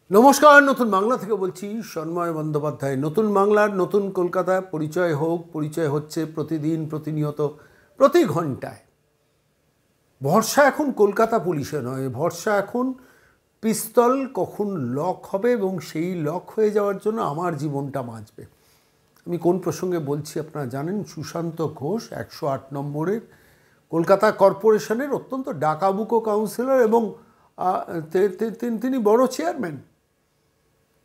নমস্কার, নতুন বাংলা থেকে বলছি সন্ময় বন্দ্যোপাধ্যায়। নতুন বাংলার নতুন কলকাতা পরিচয় হোক, পরিচয় হচ্ছে প্রতিদিন, প্রতিনিয়ত, প্রতি ঘন্টায়। ভরসা এখন কলকাতা পুলিশে নয়, ভরসা এখন পিস্তল কখন লক হবে এবং সেই লক হয়ে যাওয়ার জন্য আমার জীবনটা বাঁচবে। আমি কোন প্রসঙ্গে বলছি আপনারা জানেন। সুশান্ত ঘোষ 108 নম্বরের কলকাতা কর্পোরেশনের অত্যন্ত ডাকাবুকো কাউন্সিলর এবং তিনি বড় চেয়ারম্যান,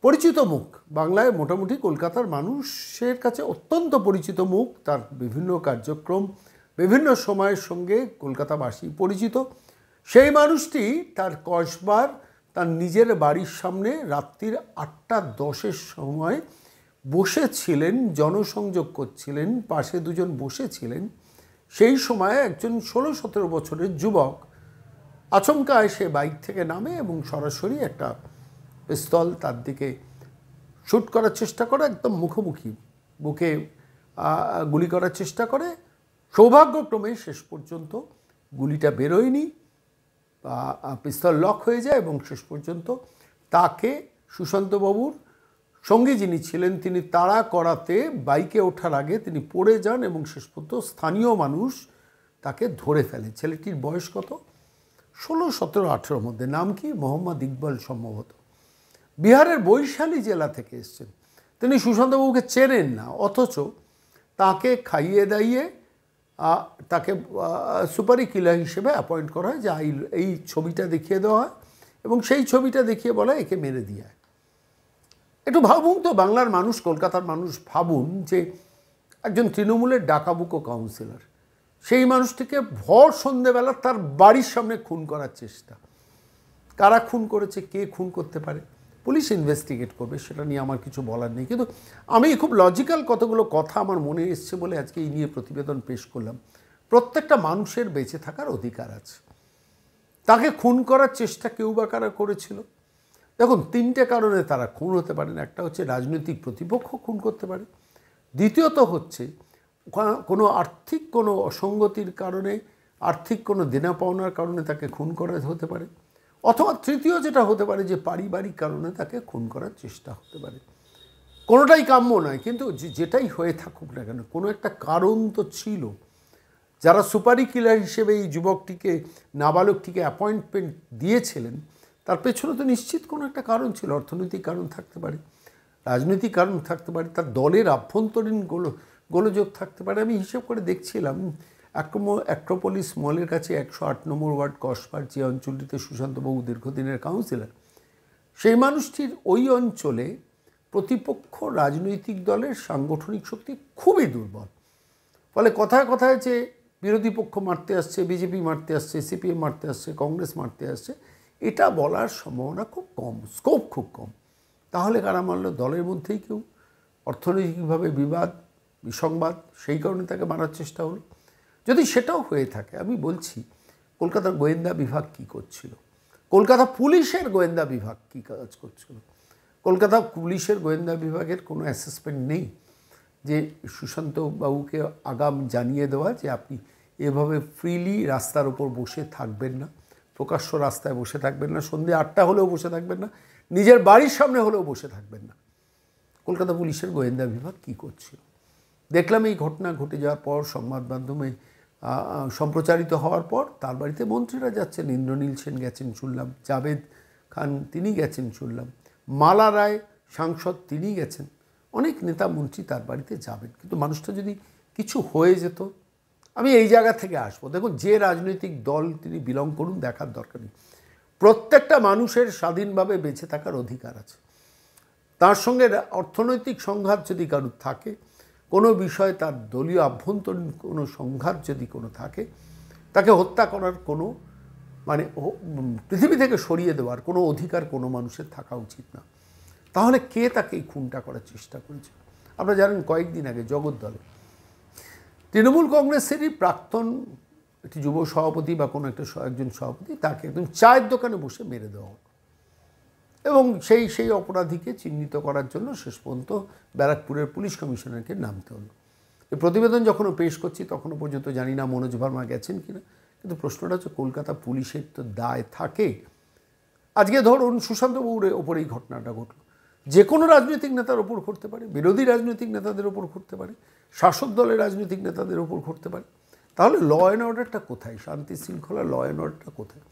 পরিচিত মুখ। বাংলায় মোটামুটি কলকাতার মানুষের কাছে অত্যন্ত পরিচিত মুখ। তার বিভিন্ন কার্যক্রম বিভিন্ন সময়ের সঙ্গে কলকাতাবাসী পরিচিত। সেই মানুষটি তার কসবার তার নিজের বাড়ির সামনে রাত্রির 8:10 সময় বসেছিলেন, জনসংযোগ করছিলেন। পাশে দুজন বসেছিলেন। সেই সময় একজন 16-17 বছরের যুবক আচমকা এসে বাইক থেকে নামে এবং সরাসরি একটা পিস্তল তার দিকে শ্যুট করার চেষ্টা করে, একদম মুখোমুখি বুকে গুলি করার চেষ্টা করে। সৌভাগ্যক্রমে শেষ পর্যন্ত গুলিটা বেরোয়নি, পিস্তল লক হয়ে যায় এবং শেষ পর্যন্ত তাকে সুশান্তবাবুর সঙ্গে যিনি ছিলেন তিনি তাড়া করাতে বাইকে ওঠার আগে তিনি পড়ে যান এবং শেষ পর্যন্ত স্থানীয় মানুষ তাকে ধরে ফেলে। ছেলেটির বয়স কত? 16, 17, 18 মধ্যে। নাম কি? মোহাম্মদ ইকবাল সম্ভবত। বিহারের বৈশালী জেলা থেকে এসছেন। তিনি সুশান্তবাবুকে চেনেন না, অথচ তাকে খাইয়ে দাইয়ে তাকে সুপারি কিলার হিসেবে অ্যাপয়েন্ট করা হয়, যে এই ছবিটা দেখিয়ে দেওয়া হয় এবং সেই ছবিটা দেখিয়ে বলা একে মেরে দিয়ে। একটু ভাবুন তো, বাংলার মানুষ, কলকাতার মানুষ ভাবুন যে একজন তৃণমূলের ডাকাবুকো কাউন্সিলর, সেই মানুষটিকে ভর সন্ধেবেলা তার বাড়ির সামনে খুন করার চেষ্টা। কারা খুন করেছে, কে খুন করতে পারে, পুলিশ ইনভেস্টিগেট করবে, সেটা নিয়ে আমার কিছু বলার নেই। কিন্তু আমি খুব লজিক্যাল কতগুলো কথা আমার মনে এসছে বলে আজকে এই নিয়ে প্রতিবেদন পেশ করলাম। প্রত্যেকটা মানুষের বেঁচে থাকার অধিকার আছে। তাকে খুন করার চেষ্টা কেউ বা কারা করেছিল? দেখুন, 3টে কারণে তারা খুন হতে পারেন। একটা হচ্ছে রাজনৈতিক প্রতিপক্ষ খুন করতে পারে, দ্বিতীয়ত হচ্ছে কোনো আর্থিক কোনো অসঙ্গতির কারণে, আর্থিক কোনো দেনা পাওনার কারণে তাকে খুন করা হতে পারে, অথবা তৃতীয় যেটা হতে পারে যে পারিবারিক কারণে তাকে খুন করার চেষ্টা হতে পারে। কোনোটাই কাম্য নয়, কিন্তু যেটাই হয়ে থাকুক না কেন কোনো একটা কারণ তো ছিল। যারা সুপারি কিলার হিসেবে এই যুবকটিকে, নাবালকটিকে অ্যাপয়েন্টমেন্ট দিয়েছিলেন, তার পেছনে তো নিশ্চিত কোনো একটা কারণ ছিল। অর্থনৈতিক কারণ থাকতে পারে, রাজনৈতিক কারণ থাকতে পারে, তার দলের আভ্যন্তরীণ গোলযোগ থাকতে পারে। আমি হিসেব করে দেখছিলাম, অ্যাক্রোপলিস মলের কাছে 108 নম্বর ওয়ার্ড কসবার, যে অঞ্চলটিতে সুশান্তবাবু দীর্ঘদিনের কাউন্সিলর, সেই মানুষটির ওই অঞ্চলে প্রতিপক্ষ রাজনৈতিক দলের সাংগঠনিক শক্তি খুবই দুর্বল। ফলে কথায় কথায় যে বিরোধী পক্ষ মারতে আসছে, বিজেপি মারতে আসছে, সিপিএম মারতে আসছে, কংগ্রেস মারতে আসছে, এটা বলার সম্ভাবনা খুব কম, স্কোপ খুব কম। তাহলে কারা মারল? দলের মধ্যেই কেউ, অর্থনৈতিকভাবে বিবাদ, বিসংবাদ, সেই কারণে তাকে মারার চেষ্টা হলো। যদি সেটাও হয়ে থাকে, আমি বলছি কলকাতার গোয়েন্দা বিভাগ কী করছিল, কলকাতা পুলিশের গোয়েন্দা বিভাগ কী কাজ করছিল? কলকাতা পুলিশের গোয়েন্দা বিভাগের কোনো অ্যাসেসমেন্ট নেই যে সুশান্তবাবুকে আগাম জানিয়ে দেওয়া যে আপনি এভাবে ফ্রিলি রাস্তার ওপর বসে থাকবেন না, প্রকাশ্য রাস্তায় বসে থাকবেন না, সন্ধ্যে 8টা হলেও বসে থাকবেন না, নিজের বাড়ির সামনে হলেও বসে থাকবেন না। কলকাতা পুলিশের গোয়েন্দা বিভাগ কী করছিল? দেখলাম এই ঘটনা ঘটে যাওয়ার পর, সংবাদ মাধ্যমে সম্প্রচারিত হওয়ার পর, তার বাড়িতে মন্ত্রীরা যাচ্ছেন। ইন্দ্রনীল সেন গেছেন শুনলাম, জাভেদ খান তিনি গেছেন শুনলাম, মালা রায় সাংসদ তিনি গেছেন, অনেক নেতা মন্ত্রী তার বাড়িতে যাবেন। কিন্তু মানুষটা যদি কিছু হয়ে যেত, আমি এই জায়গা থেকে আসবো। দেখুন, যে রাজনৈতিক দল তিনি বিলং করুন, দেখার দরকার নেই। প্রত্যেকটা মানুষের স্বাধীনভাবে বেঁচে থাকার অধিকার আছে। তার সঙ্গে অর্থনৈতিক সংঘাত যদি কারুর থাকে, কোনো বিষয়ে তার দলীয় আভ্যন্তরীণ কোনো সংঘাত যদি কোনো থাকে, তাকে হত্যা করার কোনো পৃথিবী থেকে সরিয়ে দেওয়ার কোনো অধিকার কোনো মানুষের থাকা উচিত না। তাহলে কে তাকে এই খুনটা করার চেষ্টা করেছে? আপনারা জানেন, কয়েকদিন আগে জগদ্দলে তৃণমূল কংগ্রেসেরই প্রাক্তন একটি যুব সভাপতি বা কোনো একজন সভাপতি, তাকে একদম চায়ের দোকানে বসে মেরে দেওয়া হলো এবং সেই অপরাধীকে চিহ্নিত করার জন্য শেষ পর্যন্ত ব্যারাকপুরের পুলিশ কমিশনারকে নামতে হলো। এই প্রতিবেদন যখনও পেশ করছি তখনও পর্যন্ত জানি না মনোজ ভার্মা গেছেন কিনা, কিন্তু প্রশ্নটা হচ্ছে কলকাতা পুলিশের তো দায় থাকে আজকে ধরুন সুশান্ত বাবুর ওপর এই ঘটনাটা ঘটলো, যে কোনো রাজনৈতিক নেতার ওপর ঘটতে পারে, বিরোধী রাজনৈতিক নেতাদের ওপর ঘটতে পারে, শাসক দলের রাজনৈতিক নেতাদের ওপর ঘটতে পারে। তাহলে ল অ্যান্ড অর্ডারটা কোথায়? শান্তি শৃঙ্খলা ল অ্যান্ড অর্ডারটা কোথায়?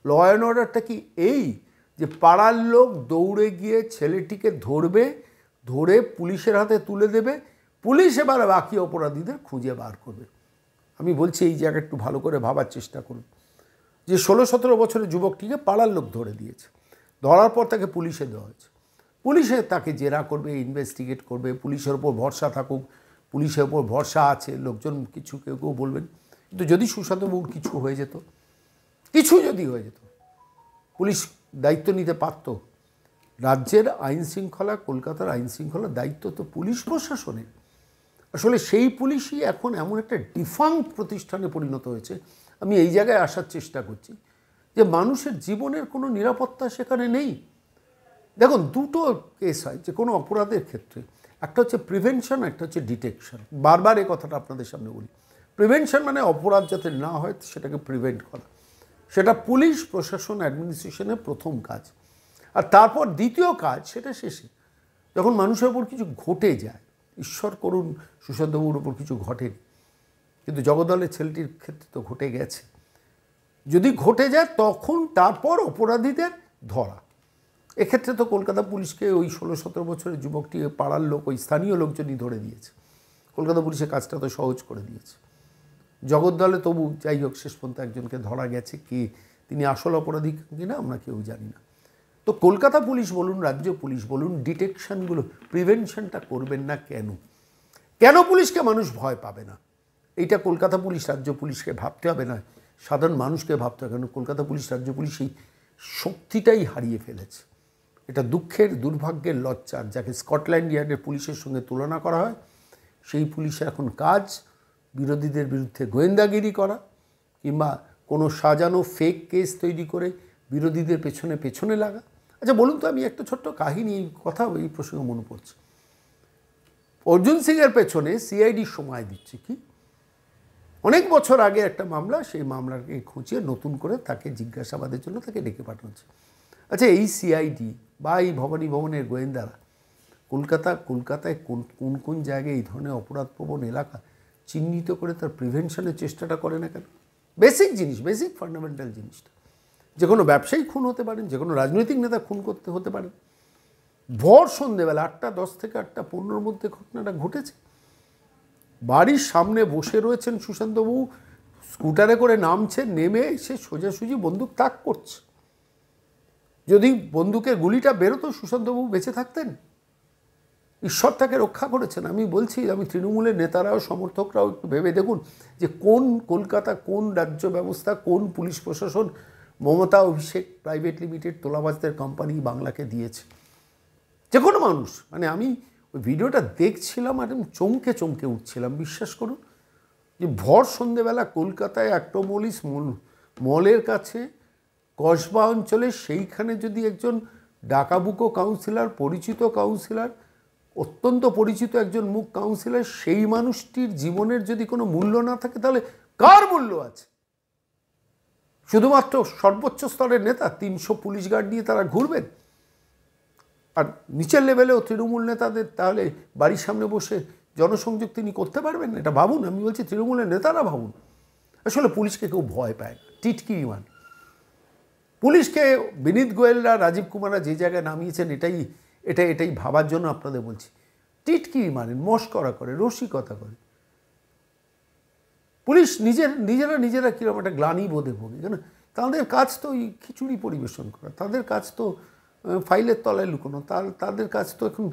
ল অ্যান্ড অর্ডারটা কি এই যে পাড়ার লোক দৌড়ে গিয়ে ছেলেটিকে ধরবে, ধরে পুলিশের হাতে তুলে দেবে, পুলিশ এবার বাকি অপরাধীদের খুঁজে বার করবে? আমি বলছি এই জায়গাটা একটু ভালো করে ভাবার চেষ্টা করুন। যে 16-17 বছরের যুবকটিকে পাড়ার লোক ধরে দিয়েছে, ধরার পর তাকে পুলিশে দেওয়া হয়েছে, পুলিশে তাকে জেরা করবে, ইনভেস্টিগেট করবে, পুলিশের ওপর ভরসা থাকুক, পুলিশের ওপর ভরসা আছে, লোকজন কিছু কেউ কেউ বলবেন। কিন্তু যদি সুশান্তবাবুর কিছু হয়ে যেত, কিছু যদি হয়ে যেত, পুলিশ দায়িত্ব নিতে পারত? রাজ্যের আইন শৃঙ্খলা, কলকাতার আইন শৃঙ্খলার দায়িত্ব তো পুলিশ প্রশাসনের। আসলে সেই পুলিশই এখন এমন একটা ডিফাঙ্ক্ট প্রতিষ্ঠানে পরিণত হয়েছে। আমি এই জায়গায় আসার চেষ্টা করছি যে মানুষের জীবনের কোনো নিরাপত্তা সেখানে নেই। দেখুন, দুটো কেস হয় যে কোনো অপরাধের ক্ষেত্রে, একটা হচ্ছে প্রিভেনশন, একটা হচ্ছে ডিটেকশন। বারবার এই কথাটা আপনাদের সামনে বলি। প্রিভেনশন মানে অপরাধ যাতে না হয় সেটাকে প্রিভেন্ট করা, সেটা পুলিশ প্রশাসন অ্যাডমিনিস্ট্রেশনের প্রথম কাজ। আর তারপর দ্বিতীয় কাজ সেটা শেষে, যখন মানুষের ওপর কিছু ঘটে যায়, ঈশ্বর করুন সুশান্তবাবুর ওপর কিছু ঘটেনি, কিন্তু জগদ্দলের ছেলেটির ক্ষেত্রে তো ঘটে গেছে, যদি ঘটে যায় তখন তারপর অপরাধীদের ধরা। এক্ষেত্রে তো কলকাতা পুলিশকে ওই 16-17 বছরের যুবকটি পাড়ার লোক, ওই স্থানীয় লোকজনই ধরে দিয়েছে। কলকাতা পুলিশের কাজটা তো সহজ করে দিয়েছে। জগদ্দলে তবু যাই হোক শেষ পর্যন্ত একজনকে ধরা গেছে, কে তিনি আসল অপরাধী কিনা আমরা কেউ জানি না। তো কলকাতা পুলিশ বলুন, রাজ্য পুলিশ বলুন, ডিটেকশনগুলো, প্রিভেনশনটা করবেন না কেন? কেন পুলিশকে মানুষ ভয় পাবে না? এইটা কলকাতা পুলিশ রাজ্য পুলিশকে ভাবতে হবে না, সাধারণ মানুষকে ভাবতে হবে। কেন কলকাতা পুলিশ রাজ্য পুলিশ এই শক্তিটাই হারিয়ে ফেলেছে। এটা দুঃখের, দুর্ভাগ্যের, লজ্জার। যাকে স্কটল্যান্ড ইয়ার্ডের পুলিশের সঙ্গে তুলনা করা হয়, সেই পুলিশের এখন কাজ বিরোধীদের বিরুদ্ধে গোয়েন্দাগিরি করা, কিংবা কোনো সাজানো ফেক কেস তৈরি করে বিরোধীদের পেছনে পেছনে লাগা। আচ্ছা বলুন তো, আমি একটা ছোট্ট কাহিনী কথা এই প্রসঙ্গে মনে পড়ছে। অর্জুন সিংয়ের পেছনে সিআইডি সময় দিচ্ছে কি? অনেক বছর আগে একটা মামলা, সেই মামলাকে খুঁচিয়ে নতুন করে তাকে জিজ্ঞাসাবাদের জন্য তাকে ডেকে পাঠানো হচ্ছে। আচ্ছা, এই সিআইডি বা এই ভবানী ভবনের গোয়েন্দারা কলকাতায় কোন কোন জায়গায় এই ধরনের অপরাধপ্রবণ এলাকা চিহ্নিত করে তার প্রিভেনশনের চেষ্টাটা করে না কেন? বেসিক জিনিস, বেসিক ফান্ডামেন্টাল জিনিসটা। যে কোনো ব্যবসায়ী খুন হতে পারেন, যে কোনো রাজনৈতিক নেতা খুন হতে পারেন। ভোর সন্ধেবেলা 8:10 থেকে 8:15 মধ্যে ঘটনাটা ঘটেছে। বাড়ির সামনে বসে রয়েছেন সুশান্তবাবু, স্কুটারে করে নামছে, নেমে এসে সোজাসুজি বন্দুক তাক করছে। যদি বন্দুকের গুলিটা বেরোতো, সুশান্তবাবু বেঁচে থাকতেন। ঈশ্বর তাকে রক্ষা করেছেন। আমি বলছি, আমি তৃণমূলের নেতারাও সমর্থকরাও একটু ভেবে দেখুন যে কোন কলকাতা, কোন রাজ্য ব্যবস্থা, কোন পুলিশ প্রশাসন মমতা অভিষেক প্রাইভেট লিমিটেড তোলাবাজদের কোম্পানি বাংলাকে দিয়েছে। যে কোনো মানুষ, মানে আমি ওই ভিডিওটা দেখছিলাম আর আমি চমকে উঠছিলাম। বিশ্বাস করুন যে ভর সন্ধেবেলা কলকাতায় অ্যাক্টোমোলিস মলের কাছে কসবা অঞ্চলে, সেইখানে যদি একজন ডাকাবুকো কাউন্সিলর, পরিচিত কাউন্সিলর, অত্যন্ত পরিচিত একজন মুখ কাউন্সিলর, সেই মানুষটির জীবনের যদি কোনো মূল্য না থাকে, তাহলে কার মূল্য আছে? শুধুমাত্র সর্বোচ্চ স্তরের নেতা 300 পুলিশ গার্ড নিয়ে তারা ঘুরবেন, আর নিচের লেভেলেও তৃণমূল নেতাদের তাহলে বাড়ির সামনে বসে জনসংযোগ তিনি করতে পারবেন? এটা ভাবুন। আমি বলছি তৃণমূলের নেতারা ভাবুন। আসলে পুলিশকে কেউ ভয় পায় না, টিটকিরি মান। পুলিশকে বিনীত গোয়েলরা, রাজীব কুমাররা যে জায়গায় নামিয়েছেন, এটাই ভাবার জন্য আপনাদের বলছি। টিটকিরি মানেন, মস্করা করে, রসিকতা করে। পুলিশ নিজেরা কীরকম একটা গ্লানি বোধে ভোগে। কেন? তাদের কাজ তো ওই খিচুড়ি পরিবেশন করা, তাদের কাজ তো ফাইলের তলায় লুকোনো, তাদের কাজ তো এখন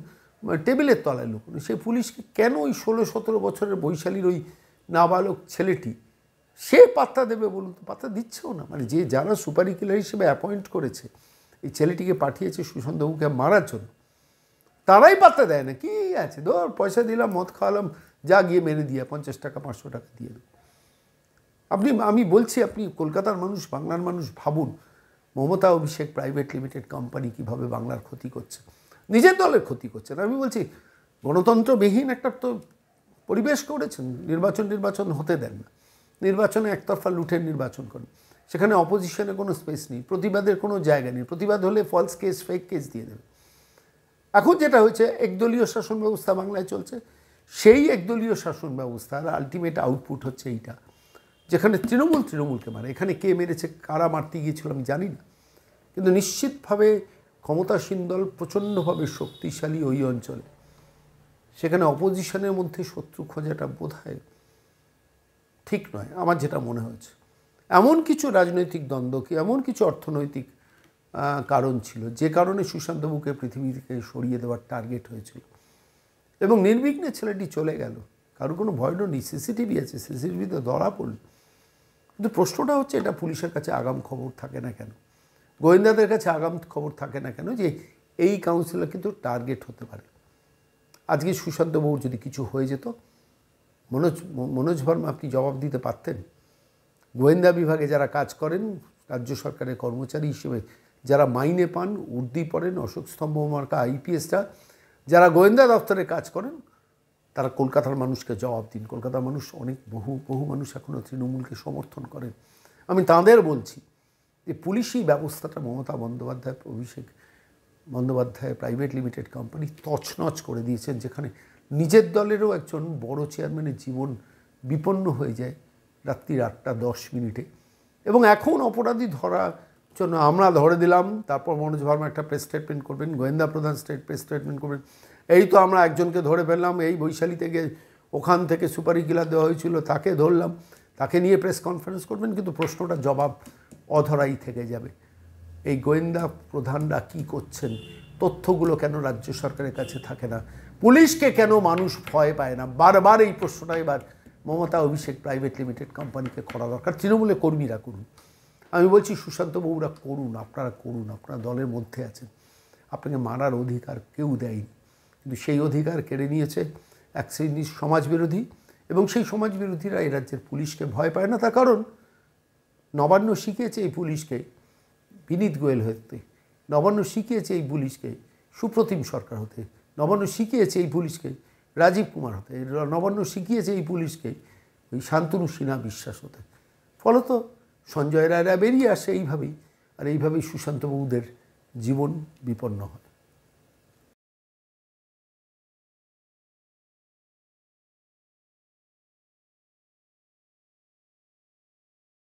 টেবিলের তলায় লুকোনো। সেই পুলিশকে কেন ওই 16-17 বছরের বৈশালীর ওই নাবালক ছেলেটি সে পাত্তা দেবে বলুন তো? পাত্তা দিচ্ছেও না। মানে যারা সুপারি কিলার হিসেবে অ্যাপয়েন্ট করেছে, এই ছেলেটিকে পাঠিয়েছে সুশান্তবাবুকে মারার জন্য, তারাই পাত্তা দেয় না। কি আছে, ধর পয়সা দিলাম, মদ খাওয়ালাম, যা গিয়ে মেরে দিয়ে 50 টাকা 500 টাকা দিয়ে দেবো। আমি বলছি, আপনি কলকাতার মানুষ, বাংলার মানুষ ভাবুন, মমতা অভিষেক প্রাইভেট লিমিটেড কোম্পানি কীভাবে বাংলার ক্ষতি করছে, নিজের দলের ক্ষতি করছেন। আমি বলছি গণতন্ত্রবিহীন একটা তো পরিবেশ করেছেন, নির্বাচন হতে দেন না, নির্বাচনে একতরফা লুঠের নির্বাচন করেন। সেখানে অপোজিশনে কোনো স্পেস নেই, প্রতিবাদের কোনো জায়গা নেই। প্রতিবাদ হলে ফলস কেস, ফেক কেস দিয়ে দেবে। এখন যেটা হয়েছে, একদলীয় শাসন ব্যবস্থা বাংলায় চলছে। সেই একদলীয় শাসন ব্যবস্থার আলটিমেট আউটপুট হচ্ছে এইটা, যেখানে তৃণমূলকে মারে। এখানে কে মেরেছে, কারা মারতে গিয়েছিল আমি জানি না, কিন্তু নিশ্চিতভাবে ক্ষমতাসীন দল প্রচণ্ডভাবে শক্তিশালী ওই অঞ্চলে। সেখানে অপোজিশনের মধ্যে শত্রু খোঁজাটা বোধহয় ঠিক নয়, আমার যেটা মনে হয়েছে। এমন কিছু রাজনৈতিক দ্বন্দ্ব, কি এমন কিছু অর্থনৈতিক কারণ ছিল যে কারণে সুশান্তবাবুকে পৃথিবী থেকে সরিয়ে দেওয়ার টার্গেট হয়েছিল, এবং নির্বিঘ্নে ছেলেটি চলে গেল। কারো কোনো ভয় নেই, সিসিটিভি আছে, সিসিটিভিতে ধরা পড়ল। কিন্তু প্রশ্নটা হচ্ছে, এটা পুলিশের কাছে আগাম খবর থাকে না কেন, গোয়েন্দাদের কাছে আগাম খবর থাকে না কেন যে এই কাউন্সিলর কিন্তু টার্গেট হতে পারে। আজকে সুশান্তবাবুর যদি কিছু হয়ে যেত, মনোজ ভার্মা আপনি জবাব দিতে পারতেন? গোয়েন্দা বিভাগে যারা কাজ করেন, রাজ্য সরকারের কর্মচারী হিসেবে যারা মাইনে পান, উর্দি পড়েন, অশোক স্তম্ভ মার্কা আইপিএসটা যারা গোয়েন্দা দপ্তরে কাজ করেন, তারা কলকাতার মানুষকে জবাব দিন। কলকাতার মানুষ বহু মানুষ এখনও তৃণমূলকে সমর্থন করেন। আমি তাঁদের বলছি যে পুলিশি ব্যবস্থাটা Mamata Bandyopadhyay, Abhishek Bandyopadhyay private limited company তছনছ করে দিয়েছেন, যেখানে নিজের দলেরও একজন বড় চেয়ারম্যানের জীবন বিপন্ন হয়ে যায় রাত্রি 8:10 এবং এখন অপরাধী ধরার জন্য আমরা ধরে দিলাম, তারপর মনোজ ভার্মা একটা প্রেস স্টেটমেন্ট করবেন, গোয়েন্দা প্রধান প্রেস স্টেটমেন্ট করবেন, এই তো আমরা একজনকে ধরে ফেললাম, এই বৈশালী থেকে ওখান থেকে সুপারি কিলার দেওয়া হয়েছিল, তাকে ধরলাম, তাকে নিয়ে প্রেস কনফারেন্স করবেন, কিন্তু প্রশ্নটা জবাব অধরাই থেকে যাবে। এই গোয়েন্দা প্রধানরা কি করছেন, তথ্যগুলো কেন রাজ্য সরকারের কাছে থাকে না, পুলিশকে কেন মানুষ ভয় পায় না, বারবার এই প্রশ্নটা এবার মমতা অভিষেক প্রাইভেট লিমিটেড কোম্পানিকে করা দরকার। তৃণমূলের কর্মীরা করুন, আমি বলছি সুশান্তবাবুরা করুন, আপনারা করুন, আপনারা দলের মধ্যে আছেন, আপনাকে মারার অধিকার কেউ দেয়নি, কিন্তু সেই অধিকার কেড়ে নিয়েছে এক শ্রেণীর সমাজবিরোধী, এবং সেই সমাজবিরোধীরা এই রাজ্যের পুলিশকে ভয় পায় না। তার কারণ নবান্ন শিখিয়েছে এই পুলিশকে বিনীত গোয়েল হতে, নবান্ন শিখিয়েছে এই পুলিশকে সুপ্রতিম সরকার হতে, নবান্ন শিখিয়েছে এই পুলিশকে রাজীব কুমার হতে, নবান্ন শিখিয়েছে এই পুলিশকে ওই শান্তনু সিনহা বিশ্বাস হতে। ফলত সঞ্জয় রায়রা বেরিয়ে আসে এইভাবেই, আর এইভাবেই সুশান্তবাবুদের জীবন বিপন্ন হয়।